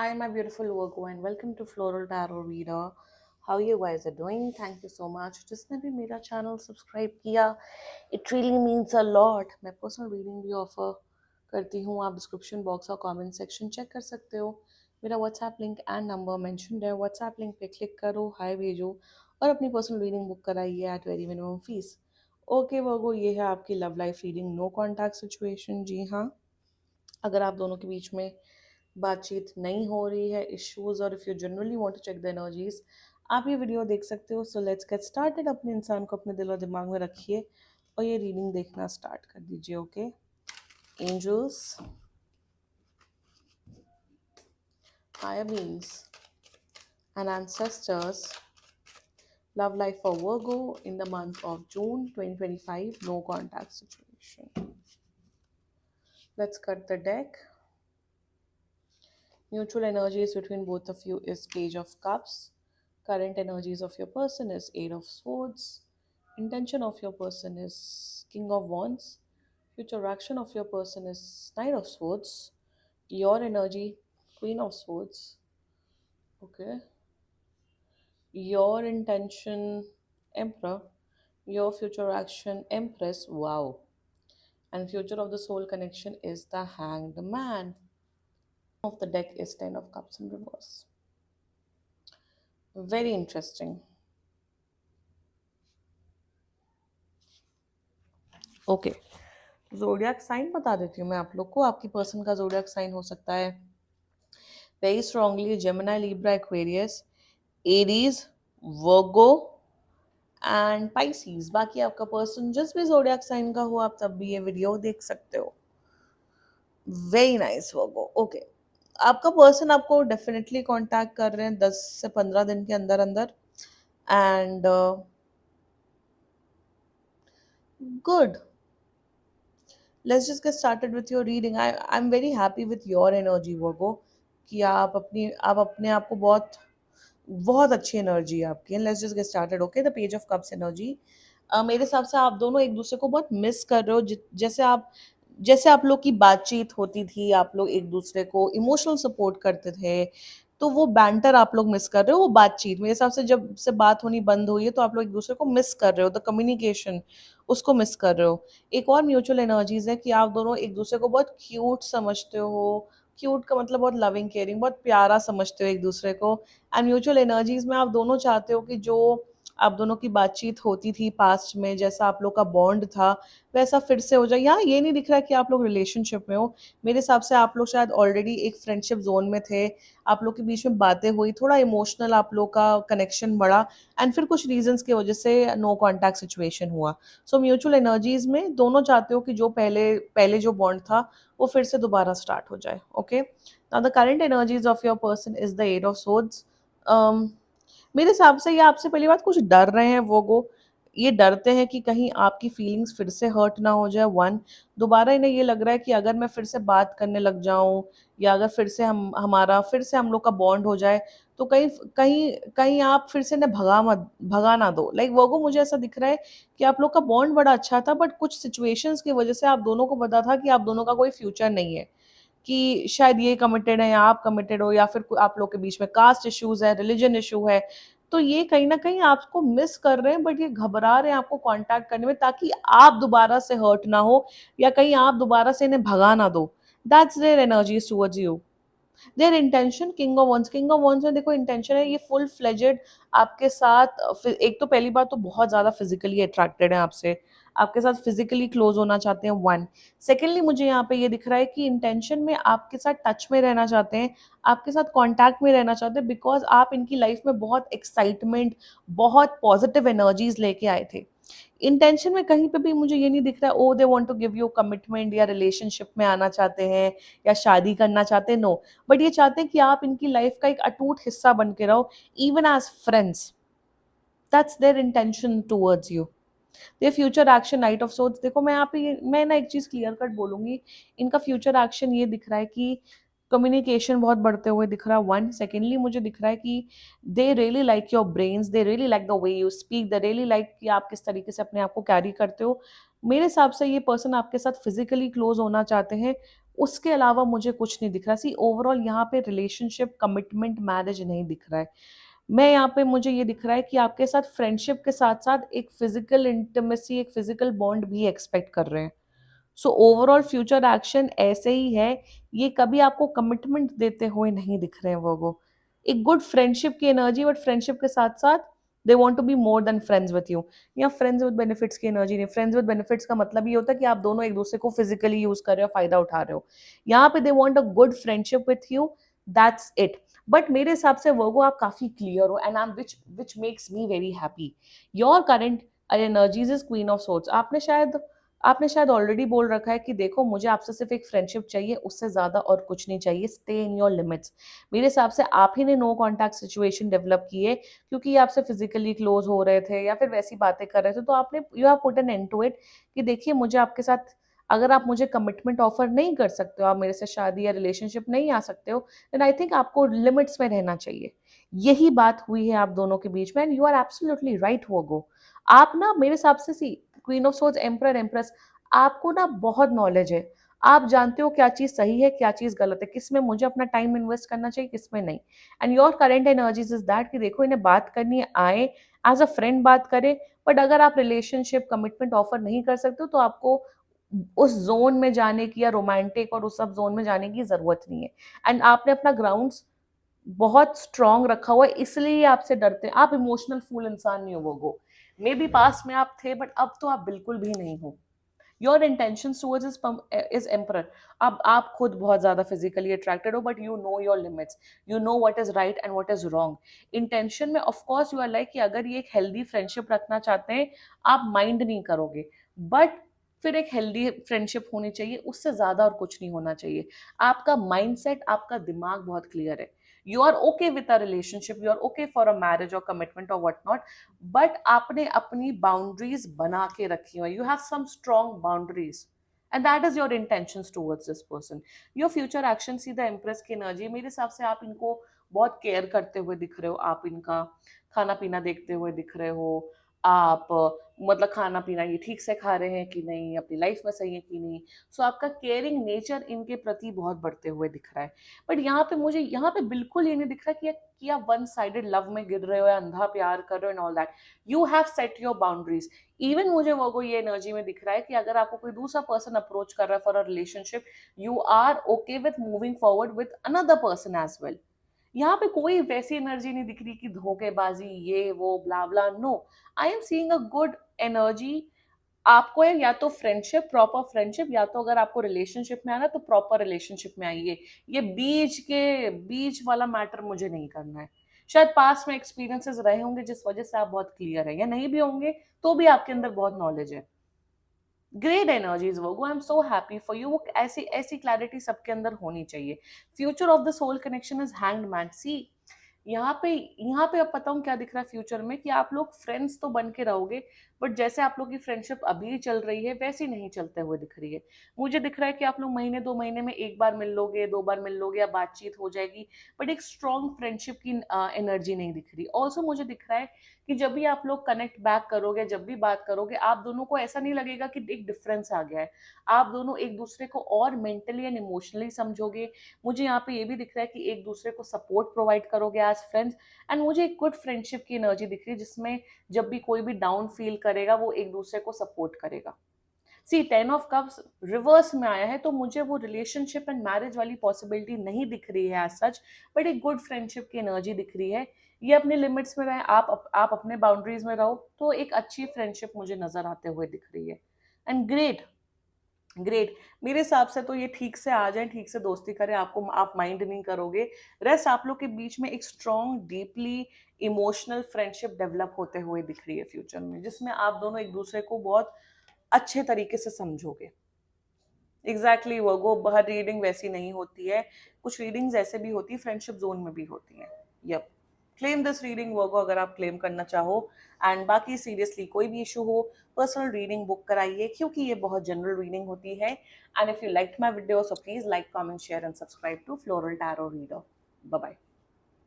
Hi, my beautiful Virgo, and welcome to Floral Tarot Reader. How you guys are doing? Thank you so much. जिसने भी मेरा channel subscribe किया, it really means a lot. मैं personal reading भी offer करती हूँ. आप description box और कमेंट सेक्शन चेक कर सकते हो. मेरा WhatsApp link and number mentioned है. व्हाट्सएप लिंक पे क्लिक करो, हाय भेजो और अपनी पर्सनल रीडिंग बुक कराइए at very minimum fees. Okay Virgo, ये है आपकी love life reading. No contact situation. जी हाँ, अगर आप दोनों के बीच में बातचीत नहीं हो रही है, इश्यूज, और if you generally want to check the energies, आप ये वीडियो देख सकते हो. So let's get started. अपने इंसान को अपने दिल और दिमाग में रखिए और ये रीडिंग देखना स्टार्ट कर दीजिए. Okay angels, higher beings and ancestors, love life for Virgo in the month of June 2025, no contact situation. Let's cut the deck. Mutual energies between both of you is Page of Cups. Current energies of your person is Eight of Swords. Intention of your person is King of Wands. Future action of your person is Knight of Swords. Your energy, Queen of Swords. Okay. Your intention, Emperor. Your future action, Empress. Wow. And future of the soul connection is the Hanged Man. Of the deck is Ten of Cups in reverse. Very interesting. Okay, zodiac sign बता देती हूँ मैं आप लोग को. आपकी person का zodiac sign हो सकता है very strongly Gemini, Libra, Aquarius, Aries, Virgo and Pisces. बाकी आपका पर्सन जिस भी जोडियक साइन का हो, आप तब भी ये वीडियो देख सकते हो. वेरी नाइस वर्गो. ओके, आपका पर्सन आपको डेफिनेटली कांटेक्ट कर रहे हैं 10 से 15 दिन के अंदर अंदर. And good, let's just get started with your reading. I am very happy with your energy Virgo, कि आप अपने आप को बहुत बहुत अच्छी एनर्जी है आपकी. Let's just get started. Okay, the page of cups energy. मेरे हिसाब से आप दोनों एक दूसरे को बहुत मिस कर रहे हो. जैसे आप लोग की बातचीत होती थी, आप लोग एक दूसरे को इमोशनल सपोर्ट करते थे, तो वो बैंटर आप लोग मिस कर रहे हो. वो बातचीत मेरे हिसाब से जब से बात होनी बंद हुई है, तो आप लोग एक दूसरे को मिस कर रहे हो. द कम्युनिकेशन, उसको मिस कर रहे हो. एक और म्यूचुअल एनर्जीज है कि आप दोनों एक दूसरे को बहुत क्यूट समझते हो. क्यूट का मतलब बहुत लविंग, केयरिंग, बहुत प्यारा समझते हो एक दूसरे को. एंड म्यूचुअल एनर्जीज में आप दोनों चाहते हो कि जो आप दोनों की बातचीत होती थी पास्ट में, जैसा आप लोग का बॉन्ड था, वैसा फिर से हो जाए. यहाँ ये नहीं दिख रहा है कि आप लोग रिलेशनशिप में हो. मेरे हिसाब से आप लोग शायद ऑलरेडी एक फ्रेंडशिप जोन में थे. आप लोग के बीच में बातें हुई, थोड़ा इमोशनल आप लोग का कनेक्शन बढ़ा, एंड फिर कुछ रीजंस की वजह से नो कॉन्टैक्ट सिचुएशन हुआ. सो म्यूचुअल एनर्जीज में दोनों चाहते हो कि जो पहले पहले जो बॉन्ड था वो फिर से दोबारा स्टार्ट हो जाए. Okay, now the current energies of your person is the eight of swords. मेरे हिसाब से ये आपसे पहली बात कुछ डर रहे हैं वो. ये डरते हैं कि कहीं आपकी फीलिंग्स फिर से हर्ट ना हो जाए. वन, दोबारा इन्हें ये लग रहा है कि अगर मैं फिर से बात करने लग जाऊं, या अगर फिर से हम लोग का बॉन्ड हो जाए, तो कहीं कहीं कहीं आप फिर से इन्हें भगा ना दो. लाइक वो मुझे ऐसा दिख रहा है कि आप लोग का बॉन्ड बड़ा अच्छा था, बट कुछ सिचुएशंस की वजह से आप दोनों को पता था कि आप दोनों का कोई फ्यूचर नहीं है, कि शायद ये कमिटेड है या आप कमिटेड हो, या फिर आप लोग के बीच में कास्ट इश्यूज है, रिलीजन इशू है. तो ये कहीं ना कहीं आपको मिस कर रहे हैं, बट ये घबरा रहे हैं आपको कांटेक्ट करने में, ताकि आप दोबारा से हर्ट ना हो, या कहीं आप दोबारा से इन्हें भगा ना दो. That's their energies towards you. Their intention, king of wands में देखो इंटेंशन है, ये फुल फ्लेजेड आपके साथ एक तो पहली बात तो बहुत ज़्यादा फिजिकली अट्रैक्टेड है आपसे, आपके साथ फिजिकली क्लोज होना चाहते हैं. वन, सेकेंडली मुझे यहाँ पे ये दिख रहा है कि इंटेंशन में आपके साथ टच में रहना चाहते हैं, आपके साथ कांटेक्ट में रहना चाहते हैं, बिकॉज आप इनकी लाइफ में बहुत एक्साइटमेंट, बहुत पॉजिटिव एनर्जीज लेके आए थे. इंटेंशन में कहीं पे भी मुझे ये नहीं दिख रहा है oh they want to give you commitment, या रिलेशनशिप में आना चाहते हैं, या शादी करना चाहते हैं. नो, बट ये चाहते हैं कि आप इनकी लाइफ का एक अटूट हिस्सा बन के रहो, even as friends. That's their intention towards you. ये future action, knight of swords. देखो मैं यहाँ पे मैं ना एक चीज क्लियर कट बोलूंगी. इनका फ्यूचर एक्शन ये दिख रहा है कि कम्युनिकेशन बहुत बढ़ते हुए दिख रहा है. वन, सेकेंडली मुझे दिख रहा है कि they really like your brains, they really like the way you speak, they really like कि आप किस तरीके से अपने आप को कैरी करते हो. मेरे हिसाब से ये पर्सन आपके साथ फिजिकली क्लोज होना चाहते हैं, उसके अलावा मुझे कुछ नहीं दिख रहा। सी ओवरऑल यहाँ पे रिलेशनशिप, कमिटमेंट, मैरिज नहीं दिख रहा है। मैं यहाँ पे मुझे ये दिख रहा है कि आपके साथ फ्रेंडशिप के साथ साथ एक फिजिकल इंटीमेसी, एक फिजिकल बॉन्ड भी एक्सपेक्ट कर रहे हैं। सो ओवरऑल फ्यूचर एक्शन ऐसे ही है, ये कभी आपको कमिटमेंट देते हुए नहीं दिख रहे हैं वो। एक गुड फ्रेंडशिप की एनर्जी, बट फ्रेंडशिप के साथ साथ they want to be more than friends with you. या फ्रेंड्स विद बेनिफिट्स की एनर्जी नहीं। फ्रेंड्स विद बेनिफिट्स का मतलब ये होता है कि आप दोनों एक दूसरे को फिजिकली यूज कर रहे हो, फायदा उठा रहे हो। यहाँ पे they want a good friendship with you, that's it. But मेरे हिसाब से वर्गो आप काफी क्लियर हो, and I am which makes me very happy. Your current energies is queen of sorts. आपने शायद ऑलरेडी बोल रखा है कि देखो मुझे आपसे सिर्फ एक फ्रेंडशिप चाहिए, उससे ज्यादा और कुछ नहीं चाहिए। Stay in your limits. मेरे हिसाब से आप ही ने नो कांटेक्ट सिचुएशन डेवलप की है, क्योंकि आपसे फिजिकली क्लोज हो रहे थे या फिर वैसी बातें कर रहे थे, तो आपने you have put an end to it कि देखिए मुझे आपके साथ, अगर आप मुझे कमिटमेंट ऑफर नहीं कर सकते हो, आप मेरे से शादी या रिलेशनशिप नहीं आ सकते हो, देन आई थिंक आपको लिमिट्स में रहना चाहिए। यही बात हुई है आप दोनों के बीच में, and you are absolutely right वो। आप ना मेरे हिसाब से, see queen of swords, emperor, empress, आपको ना बहुत नॉलेज है। आप जानते हो क्या चीज सही है, क्या चीज गलत है, किस में मुझे अपना टाइम इन्वेस्ट करना चाहिए, किस में नहीं। And your current energies is that कि देखो इन्हें बात करनी है, आए एज अ फ्रेंड बात करें। बट अगर आप रिलेशनशिप, कमिटमेंट ऑफर नहीं कर सकते हो, तो आपको उस जोन में जाने की या रोमांटिक और उस सब जोन में जाने की जरूरत नहीं है। एंड आपने अपना ग्राउंड्स बहुत स्ट्रांग रखा हुआ है, इसलिए आपसे डरते हैं। आप इमोशनल फूल इंसान नहीं हो वो। मे बी पास्ट में आप थे, बट अब तो आप बिल्कुल भी नहीं हो। Your intention towards is emperor. अब आप खुद बहुत ज्यादा फिजिकली अट्रैक्टेड हो, but you know your limits. You know what is right and what is wrong. Intention में ऑफकोर्स यू आर लाइक कि अगर ये एक हेल्दी फ्रेंडशिप रखना चाहते हैं, आप माइंड नहीं करोगे। बट फिर एक हेल्दी फ्रेंडशिप होनी चाहिए, उससे ज्यादा और कुछ नहीं होना चाहिए। आपका माइंडसेट, आपका दिमाग बहुत क्लियर है। You are okay with a relationship, you are okay for a marriage और कमिटमेंट और व्हाट नॉट। बट आपने अपनी बाउंड्रीज बना के रखी हुई। You have some strong boundaries, and that is your intentions towards this person. Your future action, see the empress की energy, मेरे हिसाब से आप इनको बहुत केयर करते हुए दिख रहे हो। आप इनका खाना पीना देखते हुए दिख रहे हो। आप मतलब खाना पीना ये ठीक से खा रहे हैं कि नहीं, अपनी लाइफ में सही है कि नहीं। सो आपका केयरिंग नेचर इनके प्रति बहुत बढ़ते हुए दिख रहा है। बट यहाँ पे मुझे, यहाँ पे बिल्कुल ये नहीं दिख रहा कि आप वन साइडेड लव में गिर रहे हो या अंधा प्यार कर रहे हो and all that. You have set your boundaries. Even मुझे वो ये एनर्जी में दिख रहा है कि अगर आपको कोई दूसरा पर्सन अप्रोच कर रहा है for a relationship, you are okay with moving forward with another person as well. यहाँ पे कोई वैसी एनर्जी नहीं दिख रही कि धोखेबाजी, ये वो blah blah, no. I am seeing a good energy. आपको है या तो फ्रेंडशिप, प्रॉपर फ्रेंडशिप, या तो अगर आपको रिलेशनशिप में आना है तो प्रॉपर रिलेशनशिप में आइए। ये बीच वाला मैटर मुझे नहीं करना है। शायद पास में एक्सपीरियंसेस रहे होंगे जिस वजह से आप बहुत क्लियर है, या नहीं भी होंगे तो भी आपके अंदर बहुत नॉलेज है। ग्रेट एनर्जीज वो, I am so happy for you. वो ऐसी ऐसी क्लैरिटी सबके अंदर होनी चाहिए। Future of the soul connection is hanged man. See यहाँ पे यहाँ पे अब पता हूँ क्या दिख रहा है फ्यूचर में, कि आप लोग फ्रेंड्स तो बन के रहोगे, बट जैसे आप लोग की फ्रेंडशिप अभी चल रही है वैसी नहीं चलते हुए दिख रही है। मुझे दिख रहा है कि आप लोग महीने 2 महीने में एक बार मिल लोगे, 2 बार मिल लोगे, या बातचीत हो जाएगी, बट एक स्ट्रॉन्ग फ्रेंडशिप की एनर्जी नहीं दिख रही। ऑल्सो मुझे दिख रहा है कि जब भी आप लोग कनेक्ट बैक करोगे, जब भी बात करोगे, आप दोनों को ऐसा नहीं लगेगा कि एक डिफरेंस आ गया है। आप दोनों एक दूसरे को और मेंटली एंड इमोशनली समझोगे। मुझे यहाँ पे ये भी दिख रहा है कि एक दूसरे को सपोर्ट प्रोवाइड करोगे एज फ्रेंड्स। एंड मुझे एक गुड फ्रेंडशिप की एनर्जी दिख रही है, जिसमें जब भी कोई भी डाउन फील करेगा, वो एक दूसरे को सपोर्ट करेगा। सी 10 ऑफ कप्स रिवर्स में आया है, तो मुझे वो रिलेशनशिप एंड मैरिज वाली पॉसिबिलिटी नहीं दिख रही है एज सच, बट एक गुड फ्रेंडशिप की एनर्जी दिख रही है। ये अपने लिमिट्स में रहे, आप अपने बाउंड्रीज में रहो, तो एक अच्छी फ्रेंडशिप मुझे नजर आते हुए दिख रही है। And great, great. मेरे हिसाब से तो ये ठीक से आ जाए, ठीक से दोस्ती करें, आपको आप माइंड नहीं करोगे। रेस्ट आप लोग के बीच में एक strong, deeply emotional friendship develop होते हुए दिख रही है फ्यूचर में, जिसमें आप दोनों एक दूसरे को बहुत अच्छे तरीके से समझोगे। एग्जैक्टली वो हर रीडिंग वैसी नहीं होती है। कुछ रीडिंग्स ऐसे भी होती है, फ्रेंडशिप जोन में भी होती हैं। यप। क्लेम दिस रीडिंग वर्गो, अगर आप क्लेम करना चाहो। एंड बाकी सीरियसली कोई भी इशू हो, पर्सनल रीडिंग बुक कराइए, क्योंकि ये बहुत जनरल रीडिंग होती है। And if you like my video, so please like, comment, share and subscribe to Floral Tarot Reader. Bye bye.